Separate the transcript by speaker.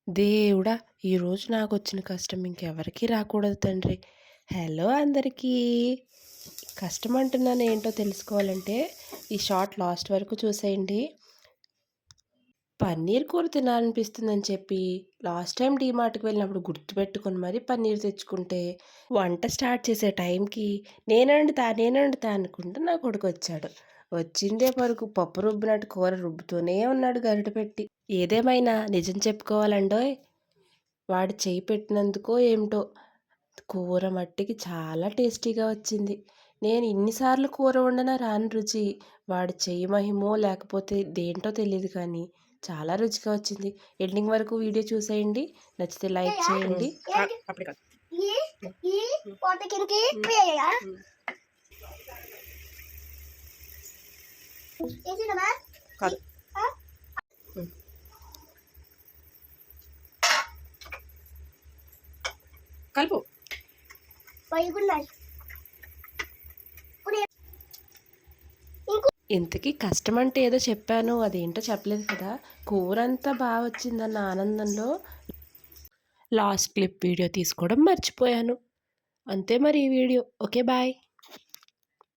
Speaker 1: దేవుడా! ఈరోజు నాకొచ్చిన కష్టం ఇంకెవరికీ రాకూడదు తండ్రి. హలో అందరికీ. కష్టం అంటున్నాను ఏంటో తెలుసుకోవాలంటే ఈ షార్ట్ లాస్ట్ వరకు చూసేయండి. పన్నీర్ కూర తినాలనిపిస్తుందని చెప్పి లాస్ట్ టైం డీమార్ట్‌కి వెళ్ళినప్పుడు గుర్తుపెట్టుకొని మరీ పన్నీర్ తెచ్చుకుంటే, వంట స్టార్ట్ చేసే టైంకి నేనొండుతా అనుకుంటూ నా కొడుకొచ్చాడు. వచ్చిందే పరుగు పప్పు రుబ్బినట్టు కూర రుబ్బుతూనే ఉన్నాడు గరిటె పెట్టి. ఏదేమైనా నిజం చెప్పుకోవాలండోయ్! వాడు చెయ్యి పెట్టినందుకో ఏమిటో కూర మట్టికి చాలా టేస్టీగా వచ్చింది. నేను ఇన్ని సార్లు కూర వండినా రాని రుచి వాడి చెయ్యి మహిమో లేకపోతే దేంటో తెలీదు కానీ చాలా రుచిగా వచ్చింది. ఎండింగ్ వరకు వీడియో చూసేయండి. నచ్చితే లైక్ చేయండి.
Speaker 2: అప్పుడు కాదు. కాదు. కలుపు.
Speaker 1: ఇంతకీ కష్టం అంటే ఏదో చెప్పాను, అదేంటో చెప్పలేదు కదా. కూరంతా బాగా వచ్చిందన్న ఆనందంలో లాస్ట్ క్లిప్ వీడియో తీసుకోవడం మర్చిపోయాను. అంతే మరి ఈ వీడియో. Okay bye.